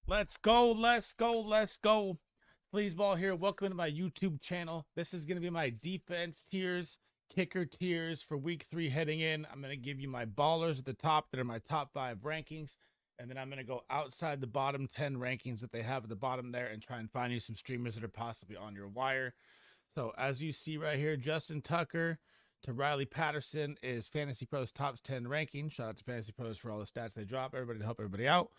Let's go, let's go, let's go. SleezBall here. Welcome to my YouTube channel. This is going to be my defense tiers, kicker tiers for week 3 heading in. I'm going to give you my ballers at the top that are my top 5 rankings. And then I'm going to go outside the bottom 10 rankings that they have at the bottom there and try and find you some streamers that are possibly on your wire. So as you see right here, Justin Tucker to Riley Patterson is Fantasy Pros top 10 ranking. Shout out to Fantasy Pros for all the stats they drop. Everybody to help everybody out.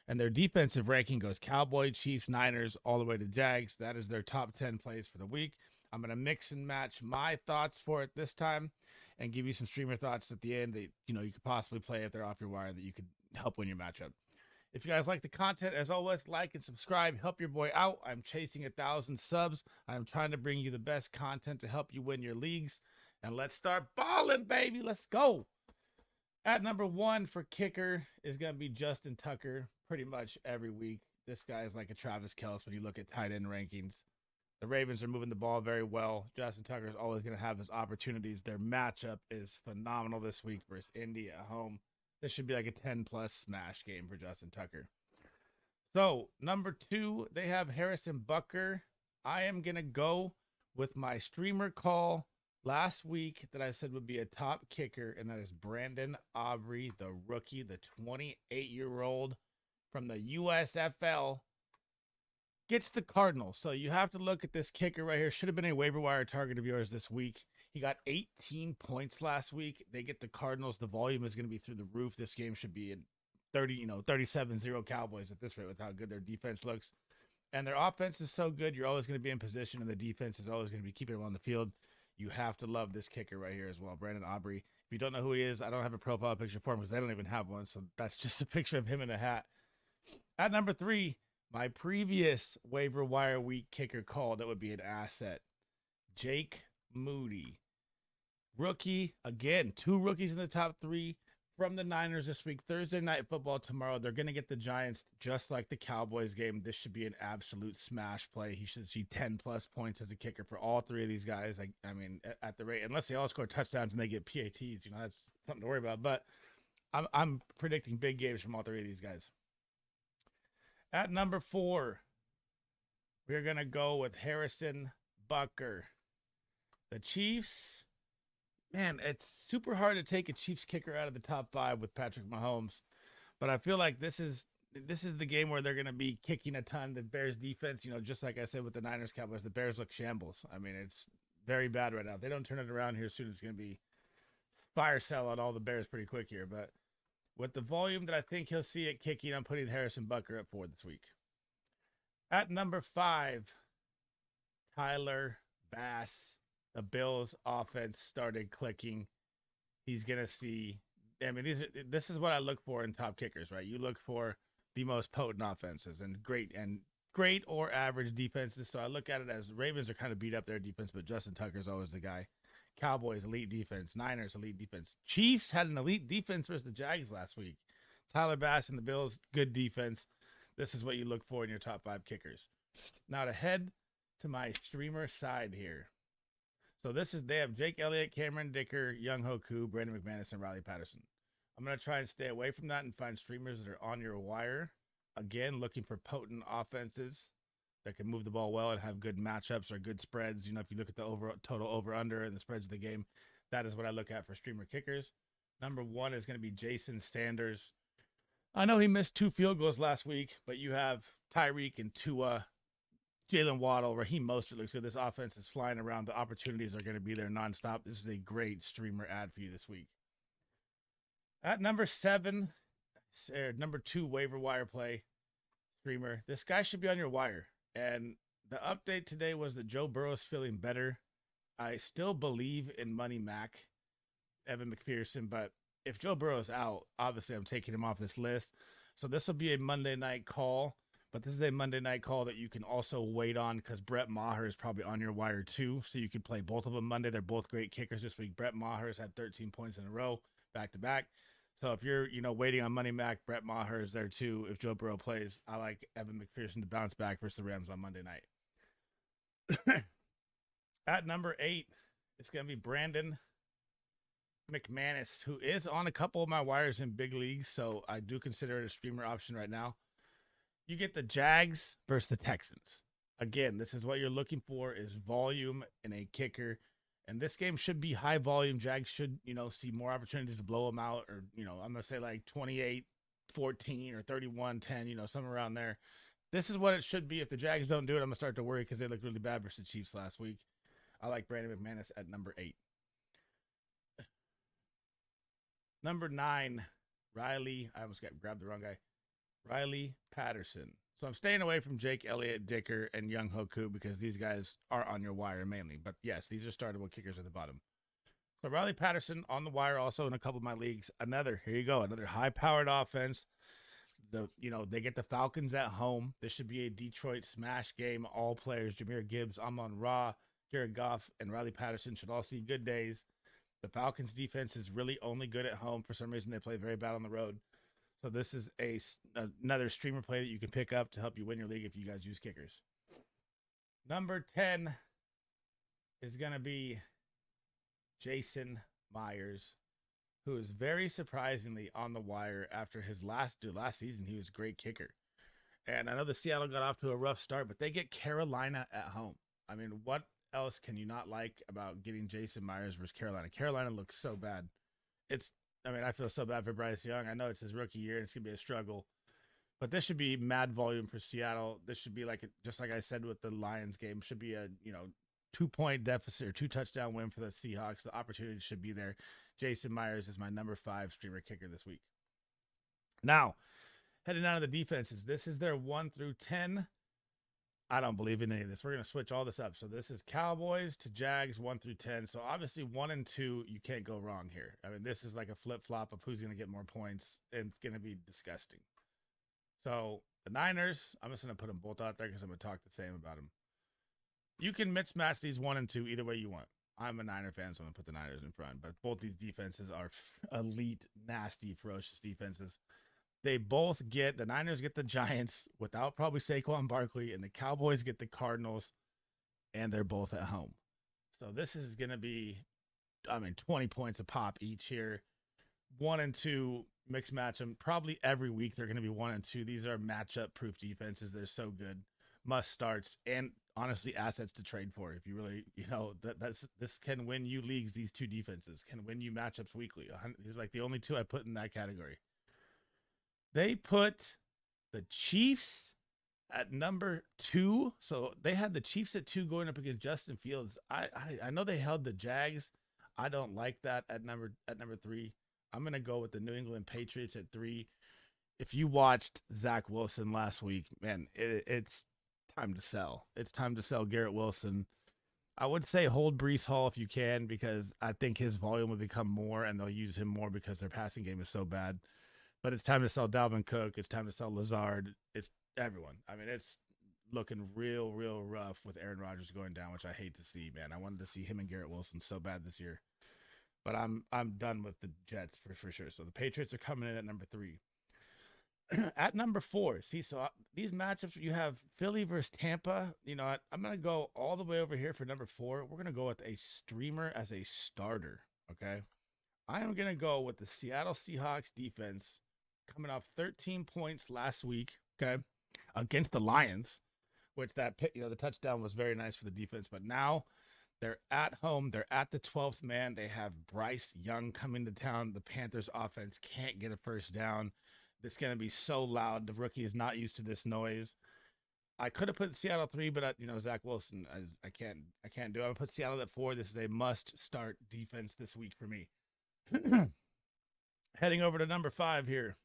And their defensive ranking goes Cowboy, Chiefs, Niners, all the way to Jags. That is their top 10 plays for the week. I'm going to mix and match my thoughts for it this time and give you some streamer thoughts at the end that you could possibly play if they're off your wire that you could help win your matchup. If you guys like the content, as always, like and subscribe. Help your boy out. I'm chasing 1,000 subs. I'm trying to bring you the best content to help you win your leagues. And let's start balling, baby. Let's go. At number 1 for kicker is going to be Justin Tucker pretty much every week. This guy is like a Travis Kelce when you look at tight end rankings. The Ravens are moving the ball very well. Justin Tucker is always going to have his opportunities. Their matchup is phenomenal this week versus Indy at home. This should be like a 10-plus smash game for Justin Tucker. So, number 2, they have Harrison Butker. I am going to go with my streamer call last week that I said would be a top kicker, and that is Brandon Aubrey, the rookie, the 28-year-old from the USFL, gets the Cardinals. So you have to look at this kicker right here. Should have been a waiver wire target of yours this week. He got 18 points last week. They get the Cardinals. The volume is going to be through the roof. This game should be in 37-0 Cowboys at this rate with how good their defense looks. And their offense is so good, you're always going to be in position, and the defense is always going to be keeping them on the field. You have to love this kicker right here as well, Brandon Aubrey. If you don't know who he is, I don't have a profile picture for him because they don't even have one, so that's just a picture of him in a hat. At number 3, my previous waiver wire week kicker call that would be an asset, Jake Moody. Rookie, again, 2 rookies in the top 3 from the Niners this week. Thursday Night Football tomorrow. They're going to get the Giants just like the Cowboys game. This should be an absolute smash play. He should see 10-plus points as a kicker for all 3 of these guys. I mean, at the rate, unless they all score touchdowns and they get PATs, that's something to worry about. But I'm predicting big games from all 3 of these guys. At number 4, we're going to go with Harrison Butker. The Chiefs, man, it's super hard to take a Chiefs kicker out of the top 5 with Patrick Mahomes. But I feel like this is the game where they're going to be kicking a ton. The Bears defense, just like I said with the Niners Cowboys, the Bears look shambles. I mean, it's very bad right now. If they don't turn it around here soon, it's going to be fire sale on all the Bears pretty quick here. But with the volume that I think he'll see it kicking, I'm putting Harrison Butker up for this week. At number 5, Tyler Bass. The Bills offense started clicking. He's going to see, this is what I look for in top kickers, right? You look for the most potent offenses and great or average defenses. So I look at it as Ravens are kind of beat up their defense, but Justin Tucker's always the guy. Cowboys, elite defense. Niners, elite defense. Chiefs had an elite defense versus the Jags last week. Tyler Bass and the Bills, good defense. This is what you look for in your top 5 kickers. Now to head to my streamer side here. So they have Jake Elliott, Cameron Dicker, Young Hoku, Brandon McManus, and Riley Patterson. I'm going to try and stay away from that and find streamers that are on your wire. Again, looking for potent offenses that can move the ball well and have good matchups or good spreads. If you look at the total over-under and the spreads of the game, that is what I look at for streamer kickers. Number 1 is going to be Jason Sanders. I know he missed 2 field goals last week, but you have Tyreek and Tua, Jalen Waddle, Raheem Mostert looks good. This offense is flying around. The opportunities are going to be there nonstop. This is a great streamer ad for you this week. At number 7, number 2 waiver wire play streamer. This guy should be on your wire. And the update today was that Joe Burrow is feeling better. I still believe in Money Mac, Evan McPherson, but if Joe Burrow is out, obviously I'm taking him off this list. So this will be a Monday night call. But this is a Monday night call that you can also wait on because Brett Maher is probably on your wire too. So you could play both of them Monday. They're both great kickers this week. Brett Maher has had 13 points in a row, back to back. So if you're, waiting on Money Mac, Brett Maher is there too. If Joe Burrow plays, I like Evan McPherson to bounce back versus the Rams on Monday night. At number 8, it's going to be Brandon McManus, who is on a couple of my wires in big leagues. So I do consider it a streamer option right now. You get the Jags versus the Texans. Again, this is what you're looking for is volume in a kicker. And this game should be high volume. Jags should, see more opportunities to blow them out, or, I'm going to say like 28-14 or 31-10, somewhere around there. This is what it should be. If the Jags don't do it, I'm going to start to worry because they looked really bad versus the Chiefs last week. I like Brandon McManus at number 8. Number 9, Riley. I almost grabbed the wrong guy. Riley Patterson. So I'm staying away from Jake Elliott, Dicker, and Young Hoku because these guys are on your wire mainly. But yes, these are startable kickers at the bottom. So Riley Patterson on the wire also in a couple of my leagues. Here you go, another high-powered offense. They get the Falcons at home. This should be a Detroit smash game. All players, Jahmyr Gibbs, Amon-Ra, Jared Goff, and Riley Patterson should all see good days. The Falcons defense is really only good at home. For some reason, they play very bad on the road. So this is another streamer play that you can pick up to help you win your league if you guys use kickers. Number 10 is going to be Jason Myers, who is very surprisingly on the wire after his last season. He was a great kicker. And I know the Seattle got off to a rough start, but they get Carolina at home. I mean, what else can you not like about getting Jason Myers versus Carolina? Carolina looks so bad. I feel so bad for Bryce Young. I know it's his rookie year and it's going to be a struggle. But this should be mad volume for Seattle. This should be just like I said with the Lions game, should be a 2-point deficit or 2-touchdown win for the Seahawks. The opportunity should be there. Jason Myers is my number 5 streamer kicker this week. Now, heading down to the defenses. This is their 1 through 10. I don't believe in any of this. We're going to switch all this up. So this is Cowboys to Jags 1 through 10. So obviously 1 and 2, you can't go wrong here. I mean, this is like a flip-flop of who's going to get more points, and it's going to be disgusting. So the Niners, I'm just going to put them both out there because I'm going to talk the same about them. You can mismatch these 1 and 2 either way you want. I'm a Niner fan, so I'm going to put the Niners in front. But both these defenses are elite, nasty, ferocious defenses. They both the Niners get the Giants without probably Saquon Barkley, and the Cowboys get the Cardinals, and they're both at home. So this is going to be, 20 points a pop each here. 1 and 2, mix match them. Probably every week they're going to be 1 and 2. These are matchup-proof defenses. They're so good. Must starts, and honestly, assets to trade for. If you really, this can win you leagues. These two defenses can win you matchups weekly. These are like the only two I put in that category. They put the Chiefs at number 2. So they had the Chiefs at 2 going up against Justin Fields. I know they held the Jags. I don't like that at number 3. I'm going to go with the New England Patriots at 3. If you watched Zach Wilson last week, man, it's time to sell. It's time to sell Garrett Wilson. I would say hold Breece Hall if you can, because I think his volume will become more and they'll use him more because their passing game is so bad. But it's time to sell Dalvin Cook. It's time to sell Lazard. It's everyone. It's looking real, real rough with Aaron Rodgers going down, which I hate to see, man. I wanted to see him and Garrett Wilson so bad this year. But I'm done with the Jets for sure. So the Patriots are coming in at number 3. At number 4, these matchups, you have Philly versus Tampa. I'm going to go all the way over here for number 4. We're going to go with a streamer as a starter, okay? I am going to go with the Seattle Seahawks defense coming off 13 points last week, okay, against the Lions, which the touchdown was very nice for the defense. But now they're at home. They're at the 12th man. They have Bryce Young coming to town. The Panthers offense can't get a first down. It's going to be so loud. The rookie is not used to this noise. I could have put Seattle 3, but Zach Wilson, I can't do it. I'm going to put Seattle at 4. This is a must-start defense this week for me. Heading over to number 5 here.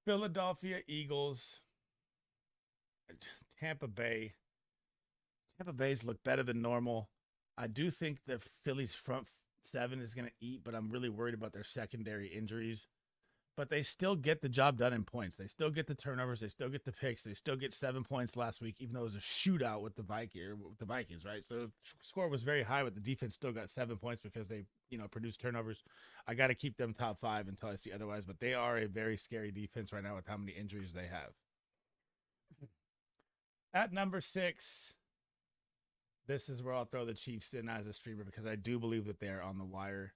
Philadelphia Eagles, Tampa Bay. Tampa Bay's look better than normal. I do think the Phillies front 7 is going to eat, but I'm really worried about their secondary injuries. But they still get the job done in points. They still get the turnovers. They still get the picks. They still get 7 points last week, even though it was a shootout with the Vikings, right? So the score was very high, but the defense still got 7 points because they, produced turnovers. I got to keep them top 5 until I see otherwise. But they are a very scary defense right now with how many injuries they have. At number 6, this is where I'll throw the Chiefs in as a streamer because I do believe that they are on the wire.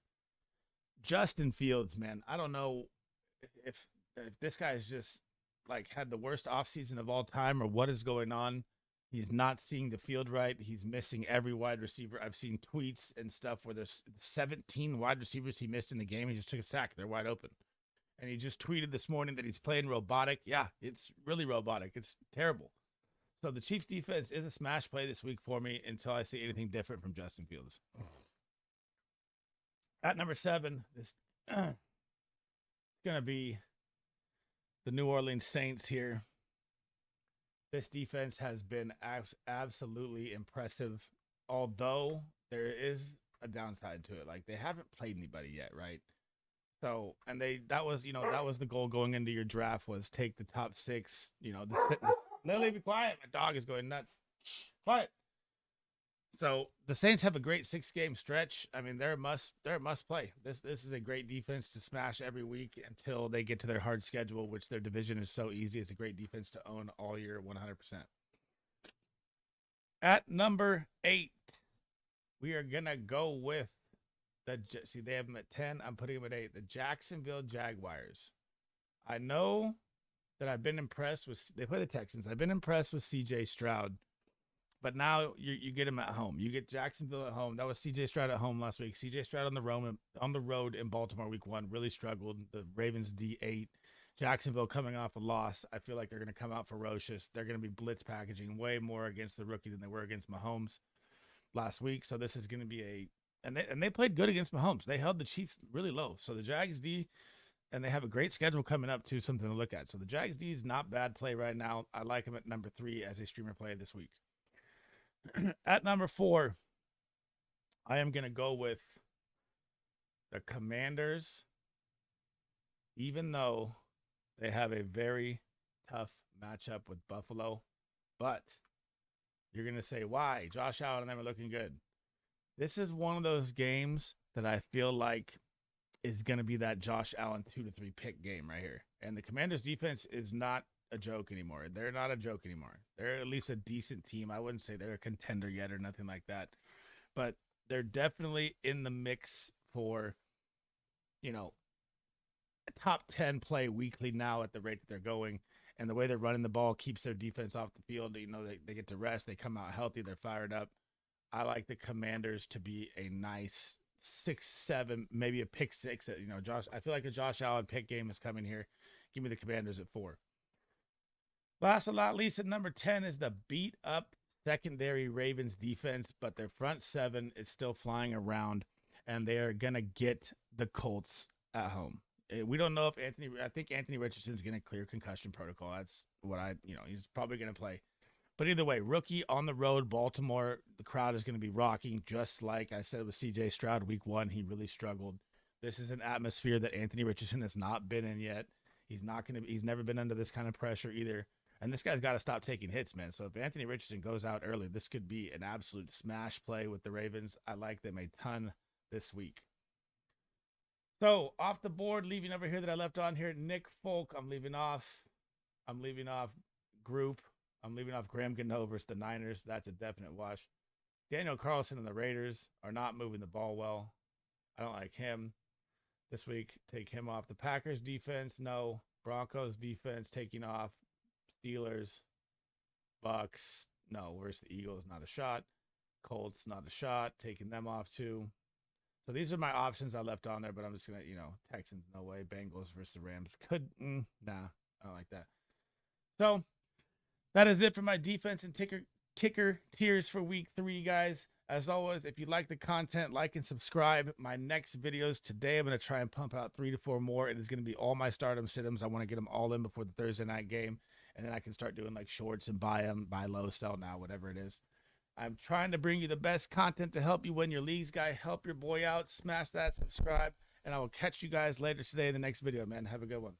Justin Fields, man, I don't know if this guy is just like had the worst offseason of all time or what is going on. He's not seeing the field right. He's missing every wide receiver. I've seen tweets and stuff where there's 17 wide receivers he missed in the game. He just took a sack. They're wide open. And he just tweeted this morning that he's playing robotic. Yeah, it's really robotic. It's terrible. So the Chiefs defense is a smash play this week for me until I see anything different from Justin Fields. At number 7, this it's going to be the New Orleans Saints here. This defense has been absolutely impressive, although there is a downside to it. Like, they haven't played anybody yet, right? So, and that was the goal going into your draft, was take the top 6. Lily, be quiet. My dog is going nuts. Quiet. So the Saints have a great 6-game stretch. I mean, they're a must play. This is a great defense to smash every week until they get to their hard schedule, which their division is so easy. It's a great defense to own all year, 100%. At number 8, we are gonna go with they have them at 10. I'm putting them at 8. The Jacksonville Jaguars. I know that I've been impressed with. They play the Texans. I've been impressed with C.J. Stroud. But now you get him at home. You get Jacksonville at home. That was C.J. Stroud at home last week. C.J. Stroud on the road in Baltimore week 1 really struggled. The Ravens D8. Jacksonville coming off a loss. I feel like they're going to come out ferocious. They're going to be blitz packaging way more against the rookie than they were against Mahomes last week. So this is going to be and they played good against Mahomes. They held the Chiefs really low. So the Jags D, and they have a great schedule coming up too, something to look at. So the Jags D is not bad play right now. I like him at number 3 as a streamer play this week. At number 4, I am going to go with the Commanders, even though they have a very tough matchup with Buffalo. But you're going to say, why? Josh Allen and them are looking good. This is one of those games that I feel like is going to be that Josh Allen 2 to 3 pick game right here. And the Commanders defense is not a joke anymore. They're not a joke anymore. They're at least a decent team. I wouldn't say they're a contender yet or nothing like that, but they're definitely in the mix for, a top 10 play weekly now at the rate that they're going. And the way they're running the ball keeps their defense off the field. They get to rest. They come out healthy. They're fired up. I like the Commanders to be a nice 6-7, maybe a pick 6. I feel like a Josh Allen pick game is coming here. Give me the Commanders at 4. Last but not least, at number 10 is the beat-up secondary Ravens defense, but their front 7 is still flying around, and they are going to get the Colts at home. We don't know if I think Anthony Richardson's going to clear concussion protocol. That's what he's probably going to play. But either way, rookie on the road, Baltimore, the crowd is going to be rocking, just like I said with C.J. Stroud week 1. He really struggled. This is an atmosphere that Anthony Richardson has not been in yet. He's never been under this kind of pressure either. And this guy's got to stop taking hits, man. So if Anthony Richardson goes out early, this could be an absolute smash play with the Ravens. I like them a ton this week. So off the board, leaving over here that I left on here, Nick Folk, I'm leaving off Group. I'm leaving off Graham Gano versus the Niners. That's a definite wash. Daniel Carlson and the Raiders are not moving the ball well. I don't like him. This week, take him off. The Packers defense, no. Broncos defense taking off. Steelers, Bucks, no. Where's the Eagles? Not a shot. Colts, not a shot. Taking them off too. So these are my options I left on there, but I'm just going to, Texans, no way. Bengals versus the Rams. Nah, I don't like that. So that is it for my defense and kicker tiers for week 3, guys. As always, if you like the content, like and subscribe. My next videos today, I'm going to try and pump out 3 to 4 more. It is going to be all my stardom sit-ems. I want to get them all in before the Thursday night game. And then I can start doing like shorts and buy them, buy low, sell now, whatever it is. I'm trying to bring you the best content to help you win your leagues, guy. Help your boy out. Smash that, subscribe. And I will catch you guys later today in the next video, man. Have a good one.